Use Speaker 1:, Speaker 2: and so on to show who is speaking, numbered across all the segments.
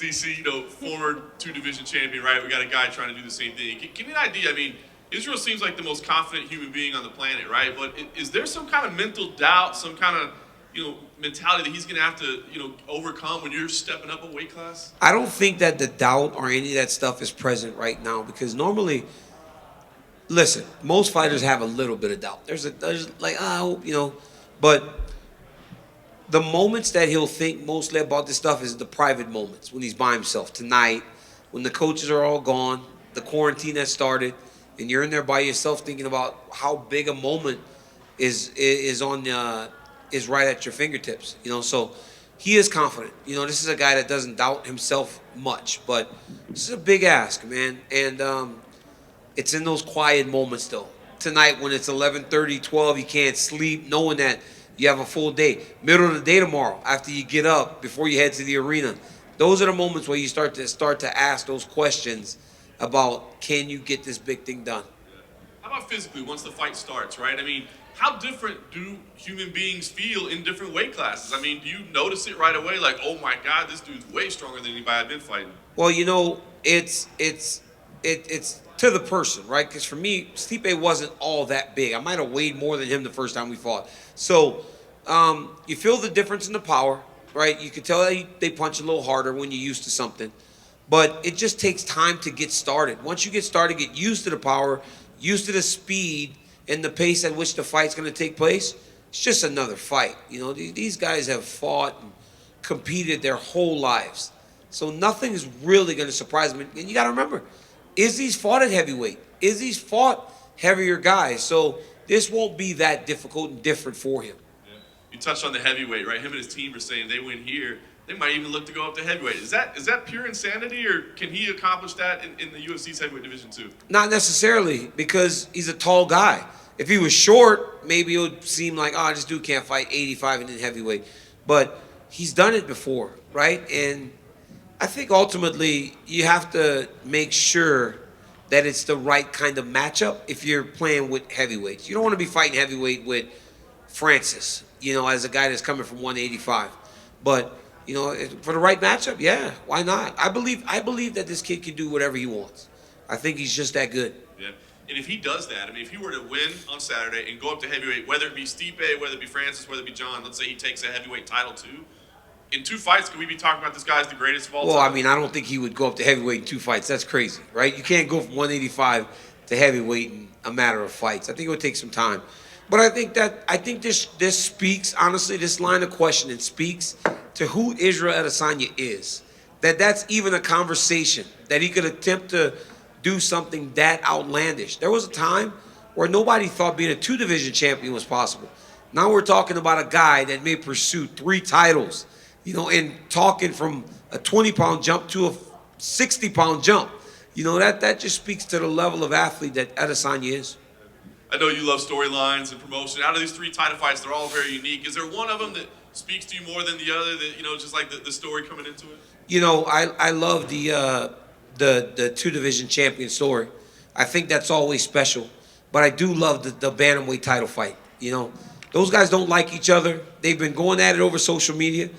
Speaker 1: DC, former two-division champion, right? We got a guy trying to do the same thing. Give me an idea. I mean, Israel seems like the most confident human being on the planet, right? But is there some kind of mental doubt, some kind of, mentality that he's going to have to, overcome when you're stepping up a weight class?
Speaker 2: I don't think that the doubt or any of that stuff is present right now because normally, listen, most fighters have a little bit of doubt. There's like, but the moments that he'll think mostly about this stuff is the private moments when he's by himself tonight, when the coaches are all gone, the quarantine has started, and you're in there by yourself thinking about how big a moment is right at your fingertips. So he is confident. This is a guy that doesn't doubt himself much, but this is a big ask, man, and it's in those quiet moments though. Tonight when it's 11:30, 12, you can't sleep, knowing that you have a full day. Middle of the day tomorrow, after you get up, before you head to the arena. Those are the moments where you start to ask those questions about, can you get this big thing done?
Speaker 1: How about physically, once the fight starts, right? I mean, how different do human beings feel in different weight classes? I mean, do you notice it right away? Like, oh my God, this dude's way stronger than anybody I've been fighting.
Speaker 2: Well, it's to the person, right? Because for me, Stipe wasn't all that big. I might have weighed more than him the first time we fought. So you feel the difference in the power, right? You can tell that they punch a little harder when you're used to something. But it just takes time to get started. Once you get started, get used to the power, used to the speed and the pace at which the fight's going to take place, it's just another fight. These guys have fought and competed their whole lives. So nothing is really going to surprise them. And you got to remember, Izzy's fought at heavyweight. Izzy's fought heavier guys. So this won't be that difficult and different for him.
Speaker 1: Yeah. You touched on the heavyweight, right? Him and his team are saying they win here, they might even look to go up to heavyweight. Is that pure insanity, or can he accomplish that in the UFC's heavyweight division too?
Speaker 2: Not necessarily, because he's a tall guy. If he was short, maybe it would seem like, this dude can't fight 85 and then heavyweight. But he's done it before, right? And I think ultimately you have to make sure that it's the right kind of matchup if you're playing with heavyweights. You don't want to be fighting heavyweight with Francis, as a guy that's coming from 185. But for the right matchup, yeah, why not? I believe that this kid can do whatever he wants. I think he's just that good.
Speaker 1: Yeah. And if he does that, I mean, if he were to win on Saturday and go up to heavyweight, whether it be Stipe, whether it be Francis, whether it be Jon, let's say he takes a heavyweight title too, in 2 fights, could we be talking about this guy as the greatest of all time?
Speaker 2: Well, I mean, I don't think he would go up to heavyweight in 2 fights. That's crazy, right? You can't go from 185 to heavyweight in a matter of fights. I think it would take some time. But I think this speaks, honestly, this line of questioning speaks to who Israel Adesanya is. That's even a conversation, that he could attempt to do something that outlandish. There was a time where nobody thought being a 2-division champion was possible. Now we're talking about a guy that may pursue 3 titles, and talking from a 20-pound jump to a 60-pound jump. That just speaks to the level of athlete that Adesanya is.
Speaker 1: I know you love storylines and promotion. Out of these 3 title fights, they're all very unique. Is there one of them that speaks to you more than the other, that, just like the story coming into it?
Speaker 2: I love the 2-division champion story. I think that's always special. But I do love the bantamweight title fight. Those guys don't like each other. They've been going at it over social media.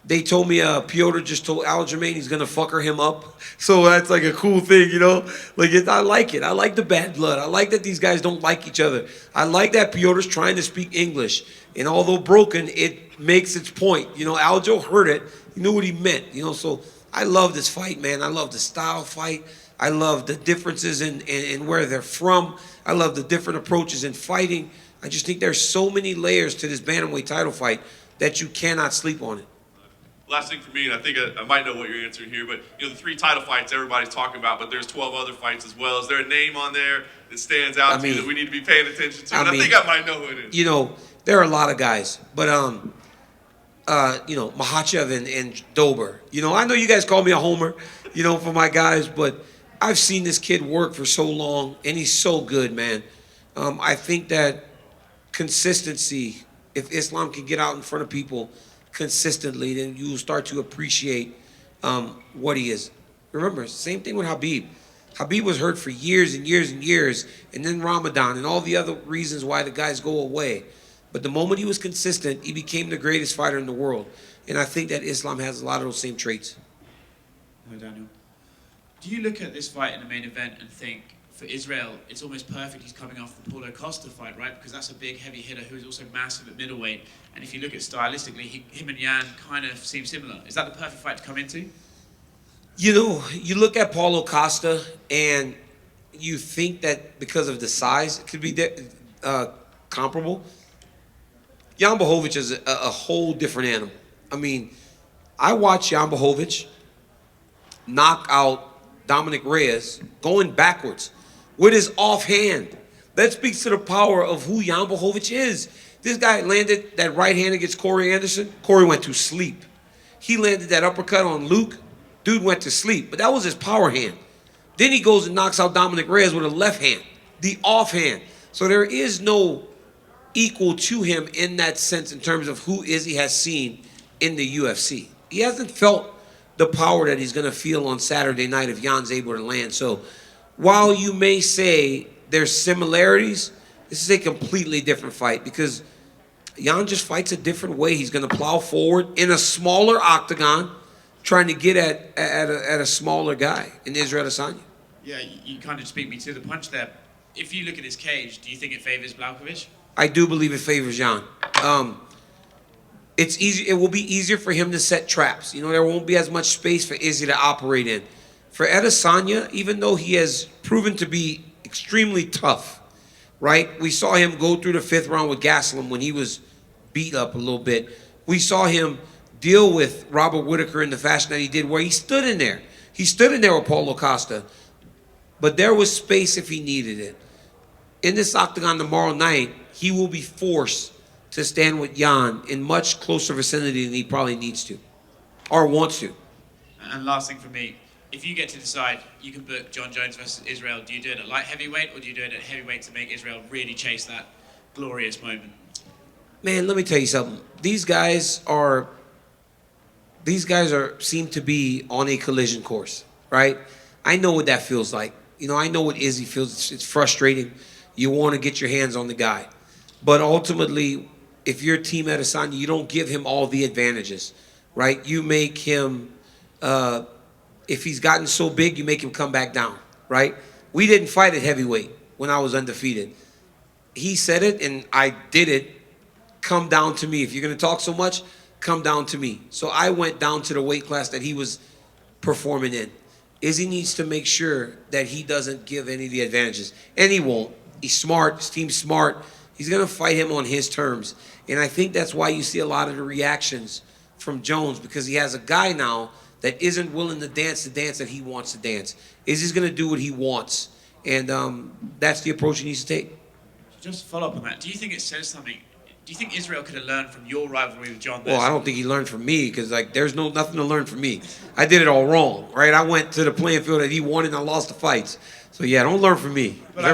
Speaker 2: They told me Piotr just told Aljamain he's going to fucker him up. So that's like a cool thing, I like it. I like the bad blood. I like that these guys don't like each other. I like that Piotr's trying to speak English. And although broken, it makes its point. Aljo heard it. He knew what he meant. So I love this fight, man. I love the style fight. I love the differences in where they're from. I love the different approaches in fighting. I just think there's so many layers to this bantamweight title fight that you cannot sleep on it.
Speaker 1: Last thing for me, and I think I might know what you're answering here, but the 3 title fights everybody's talking about, but there's 12 other fights as well. Is there a name on there that stands out to you that we need to be paying attention to? I think I might know who it is.
Speaker 2: There are a lot of guys, but Makhachev and Dober. I know you guys call me a homer, for my guys, but I've seen this kid work for so long, and he's so good, man. I think that consistency, if Islam can get out in front of people consistently, then you will start to appreciate what he is. Remember, same thing with Habib. Habib was hurt for years and years and years, and then Ramadan and all the other reasons why the guys go away. But the moment he was consistent, he became the greatest fighter in the world. And I think that Islam has a lot of those same traits.
Speaker 3: Hello, Daniel. Do you look at this fight in the main event and think, for Israel, it's almost perfect he's coming off the Paulo Costa fight, right? Because that's a big, heavy hitter who is also massive at middleweight. And if you look at stylistically, him and Jan kind of seem similar. Is that the perfect fight to come into?
Speaker 2: You know, you look at Paulo Costa and you think that because of the size, it could be comparable. Jan Blachowicz is a whole different animal. I mean, I watched Jan Blachowicz knock out Dominic Reyes going backwards with his offhand. That speaks to the power of who Jan Blachowicz is. This guy landed that right hand against Corey Anderson. Corey went to sleep. He landed that uppercut on Luke. Dude went to sleep, but that was his power hand. Then he goes and knocks out Dominic Reyes with a left hand, the offhand. So there is no equal to him in that sense in terms of who Izzy has seen in the UFC. He hasn't felt the power that he's going to feel on Saturday night if Jan's able to land. So while you may say there's similarities, this is a completely different fight because Jan just fights a different way. He's going to plow forward in a smaller octagon, trying to get at a smaller guy in Israel Adesanya.
Speaker 3: Yeah, you kind of just beat me to the punch there. If you look at his cage, do you think it favors Blachowicz?
Speaker 2: I do believe it favors Jan. It's easy. It will be easier for him to set traps. You know, there won't be as much space for Izzy to operate in. For Adesanya, even though he has proven to be extremely tough, right? We saw him go through the fifth round with Gastelum when he was beat up a little bit. We saw him deal with Robert Whittaker in the fashion that he did, where he stood in there. He stood in there with Paulo Costa, but there was space if he needed it. In this octagon tomorrow night, he will be forced to stand with Jan in much closer vicinity than he probably needs to or wants to.
Speaker 3: And last thing for me, if you get to decide you can book Jon Jones versus Israel, do you do it at light heavyweight or do you do it at heavyweight to make Israel really chase that glorious moment?
Speaker 2: Man, let me tell you something. These guys seem to be on a collision course, right? I know what that feels like. You know, I know what Izzy feels. It's frustrating. You want to get your hands on the guy. But ultimately, if you're Team Adesanya, you don't give him all the advantages, right? You make him, if he's gotten so big, you make him come back down, right? We didn't fight at heavyweight when I was undefeated. He said it, and I did it. Come down to me. If you're going to talk so much, come down to me. So I went down to the weight class that he was performing in. Izzy needs to make sure that he doesn't give any of the advantages. And he won't. He's smart. His team's smart. He's going to fight him on his terms. And I think that's why you see a lot of the reactions from Jones, because he has a guy now that isn't willing to dance the dance that he wants to dance. Izzy's going to do what he wants. And that's the approach he needs to take.
Speaker 3: Just follow up on that. Do you think it says something? Do you think Israel could have learned from your rivalry with Jon?
Speaker 2: Well, I don't think he learned from me because, like, there's nothing to learn from me. I did it all wrong, right? I went to the playing field that he won and I lost the fights. So, yeah, don't learn from me.
Speaker 3: But I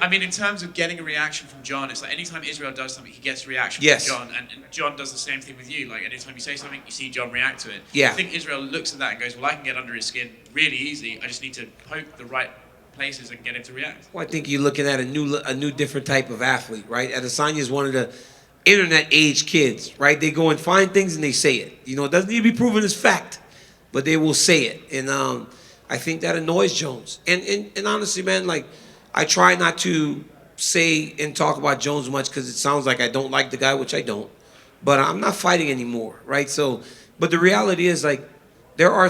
Speaker 3: mean, in terms of getting a reaction from Jon, it's like anytime Israel does something, he gets a reaction from Jon. And Jon does the same thing with you. Like, anytime you say something, you see Jon react to it.
Speaker 2: Yeah.
Speaker 3: I think Israel looks at that and goes, well, I can get under his skin really easy. I just need to poke the right places and get him to react.
Speaker 2: Well, I think you're looking at a new different type of athlete, right? Adesanya is one of the internet age kids, right? They go and find things and they say it. You know, it doesn't need to be proven as fact, but they will say it. And I think that annoys Jones. And honestly, man, like, I try not to say and talk about Jones much because it sounds like I don't like the guy, which I don't. But I'm not fighting anymore, right? So, but the reality is, like, there are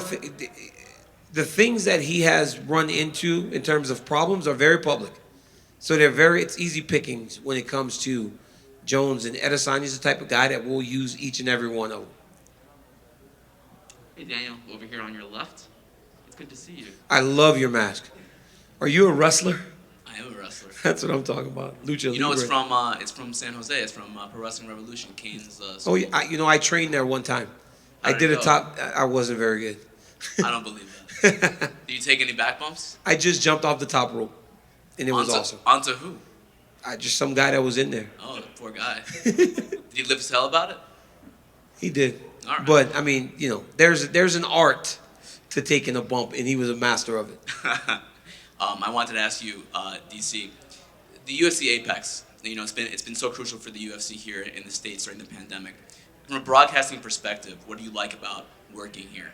Speaker 2: the things that he has run into in terms of problems are very public. So it's easy pickings when it comes to Jones, and Adesanya is the type of guy that will use each and every one of them.
Speaker 4: Hey Daniel, over here on your left. It's good to see you.
Speaker 2: I love your mask. Are you a wrestler?
Speaker 4: I am a wrestler.
Speaker 2: That's what I'm talking about. Lucha
Speaker 4: You know,
Speaker 2: Libre.
Speaker 4: it's from San Jose. It's from Pro Wrestling Revolution, Kane's
Speaker 2: Oh,
Speaker 4: school.
Speaker 2: yeah, I trained there one time.
Speaker 4: How
Speaker 2: I
Speaker 4: did
Speaker 2: did
Speaker 4: it
Speaker 2: a
Speaker 4: go?
Speaker 2: top. I wasn't very good.
Speaker 4: I don't believe that. Did you take any back bumps?
Speaker 2: I just jumped off the top rope, and it was awesome.
Speaker 4: Onto who?
Speaker 2: Just some guy that was in there.
Speaker 4: Oh, poor guy. Did he live to tell about it?
Speaker 2: He did.
Speaker 4: All right.
Speaker 2: But I mean, you know, there's an art to taking a bump, and he was a master of it.
Speaker 4: I wanted to ask you, DC, the UFC Apex. You know, it's been so crucial for the UFC here in the States during the pandemic. From a broadcasting perspective, what do you like about working here?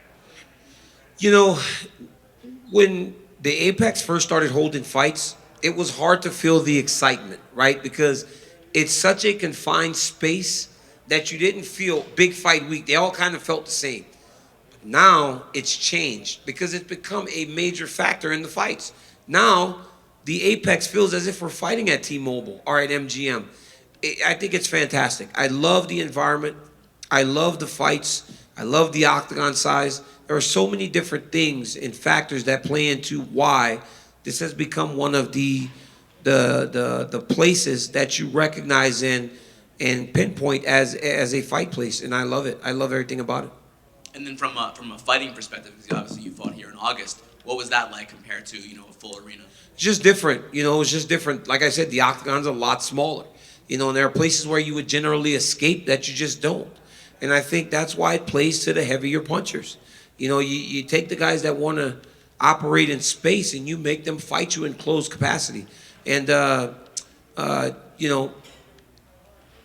Speaker 2: You know, when the Apex first started holding fights, it was hard to feel the excitement, right? Because it's such a confined space that you didn't feel big fight week. They all kind of felt the same. Now it's changed because it's become a major factor in the fights. Now the Apex feels as if we're fighting at T-Mobile or at MGM. I think it's fantastic. I love the environment. I love the fights. I love the octagon size. There are so many different things and factors that play into why this has become one of the places that you recognize in and pinpoint as a fight place, and I love it. I love everything about it.
Speaker 4: And then from a fighting perspective, because obviously you fought here in August, what was that like compared to a full arena?
Speaker 2: It's just different, it's just different. Like I said, the octagon's a lot smaller, and there are places where you would generally escape that you just don't. And I think that's why it plays to the heavier punchers. You take the guys that want to operate in space and you make them fight you in closed capacity. And,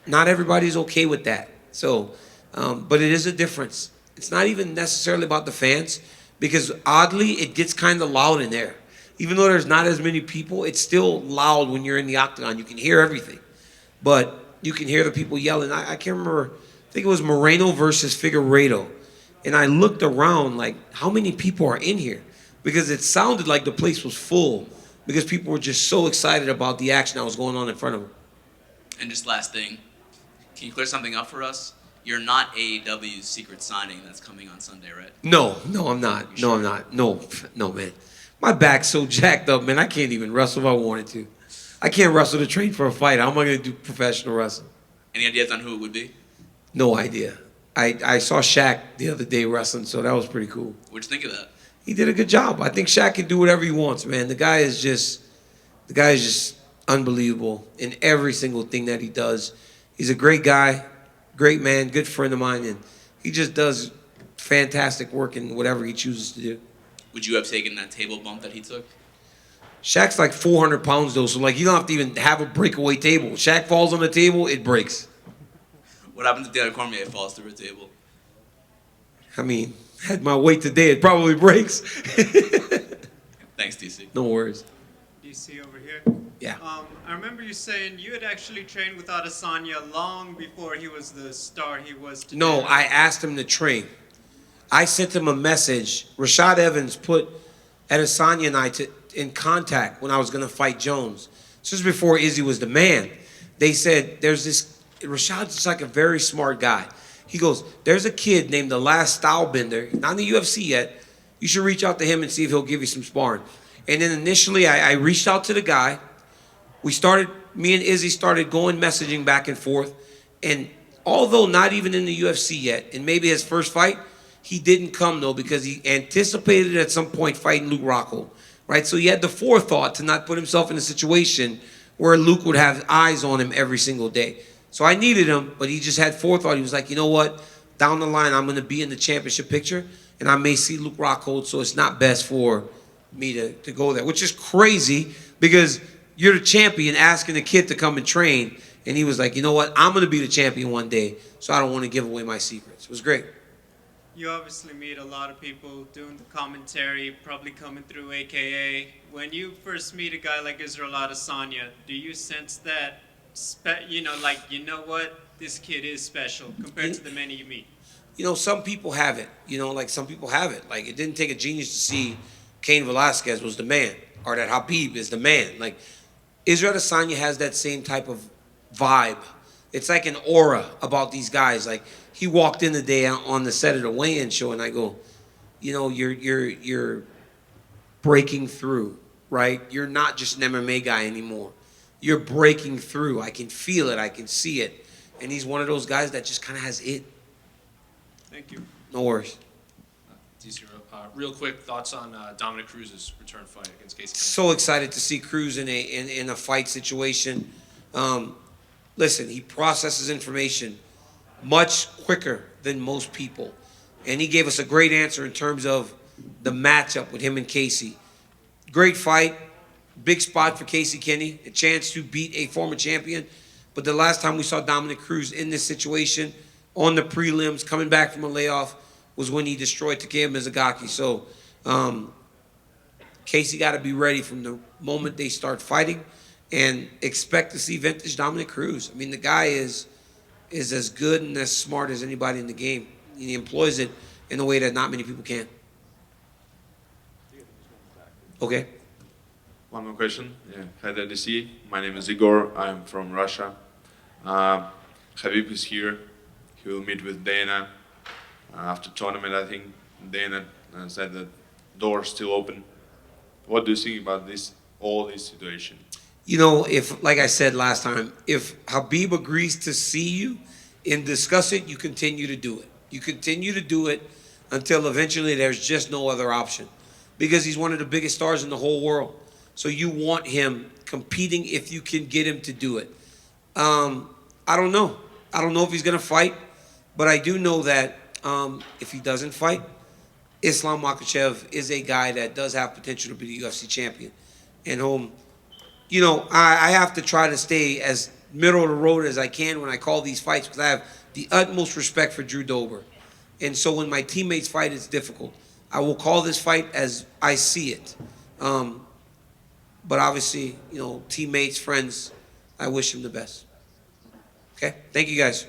Speaker 2: not everybody's okay with that. So, but it is a difference. It's not even necessarily about the fans because oddly, it gets kind of loud in there. Even though there's not as many people, it's still loud when you're in the octagon. You can hear everything. But you can hear the people yelling. I can't remember. I think it was Moreno versus Figueiredo. And I looked around like, how many people are in here? Because it sounded like the place was full because people were just so excited about the action that was going on in front of them.
Speaker 4: And just last thing, can you clear something up for us? You're not AEW's secret signing that's coming on Sunday, right?
Speaker 2: No, I'm not. No, I'm not. No, man. My back's so jacked up, man. I can't even wrestle if I wanted to. I can't wrestle to train for a fight. How am I going to do professional wrestling?
Speaker 4: Any ideas on who it would be?
Speaker 2: No idea. I saw Shaq the other day wrestling, so that was pretty cool.
Speaker 4: What'd you think of that?
Speaker 2: He did a good job. I think Shaq can do whatever he wants, man. The guy is just unbelievable in every single thing that he does. He's a great guy, great man, good friend of mine, and he just does fantastic work in whatever he chooses to do.
Speaker 4: Would you have taken that table bump that he took?
Speaker 2: Shaq's like 400 pounds, though, so you don't have to even have a breakaway table. Shaq falls on the table, it breaks.
Speaker 4: What happens if Daniel Cormier falls through a table?
Speaker 2: I mean, had my weight today, it probably breaks.
Speaker 4: Thanks, DC.
Speaker 2: No worries.
Speaker 5: DC over here.
Speaker 2: Yeah.
Speaker 5: I remember you saying you had actually trained with Adesanya long before he was the star he was today.
Speaker 2: No, I asked him to train. I sent him a message. Rashad Evans put Adesanya and I in contact when I was going to fight Jones. This was before Izzy was the man. They said, Rashad's just like a very smart guy. He goes, there's a kid named the Last Stylebender, not in the UFC yet. You should reach out to him and see if he'll give you some sparring. And then initially I reached out to the guy. Me and Izzy started going messaging back and forth. And although not even in the UFC yet, and maybe his first fight, he didn't come though because he anticipated at some point fighting Luke Rockhold, right? So he had the forethought to not put himself in a situation where Luke would have eyes on him every single day. So I needed him, but he just had forethought. He was like, you know what? Down the line, I'm going to be in the championship picture, and I may see Luke Rockhold, so it's not best for me to go there, which is crazy because you're the champion asking the kid to come and train, and he was like, you know what? I'm going to be the champion one day, so I don't want to give away my secrets. It was great.
Speaker 5: You obviously meet a lot of people doing the commentary, probably coming through AKA. When you first meet a guy like Israel Adesanya, do you sense that, you know what, this kid is special compared to the many you meet?
Speaker 2: Some people have it. Some people have it. Like, it didn't take a genius to see Cain Velasquez was the man, or that Habib is the man. Like, Israel Adesanya has that same type of vibe. It's like an aura about these guys. Like, he walked in the day on the set of the weigh-in show, and I go, you're breaking through, right? You're not just an MMA guy anymore. You're breaking through. I can feel it. I can see it. And he's one of those guys that just kind of has it.
Speaker 5: Thank you.
Speaker 2: No worries.
Speaker 6: DC, real quick thoughts on Dominic Cruz's return fight against Casey.
Speaker 2: So excited to see Cruz in a fight situation. Listen, he processes information much quicker than most people, and he gave us a great answer in terms of the matchup with him and Casey. Great fight, big spot for Casey Kenny, a chance to beat a former champion. But the last time we saw Dominic Cruz in this situation on the prelims, coming back from a layoff, was when he destroyed Takeya Mizugaki. So Casey got to be ready from the moment they start fighting, and expect to see vintage Dominic Cruz. I mean, the guy is as good and as smart as anybody in the game. He employs it in a way that not many people can. Okay.
Speaker 7: One more question. Yeah. Hi there, DC. My name is Igor. I'm from Russia. Khabib is here. He will meet with Dana after tournament. I think Dana said that door's still open. What do you think about all this situation?
Speaker 2: You know, if, like I said last time, if Khabib agrees to see you and discuss it, you continue to do it. You continue to do it until eventually there's just no other option, because he's one of the biggest stars in the whole world. So you want him competing if you can get him to do it. I don't know. I don't know if he's going to fight, but I do know that if he doesn't fight, Islam Makhachev is a guy that does have potential to be the UFC champion. And you know, I have to try to stay as middle of the road as I can when I call these fights, because I have the utmost respect for Drew Dober. And so when my teammates fight, it's difficult. I will call this fight as I see it. But obviously, you know, teammates, friends, I wish him the best. Okay? Thank you, guys.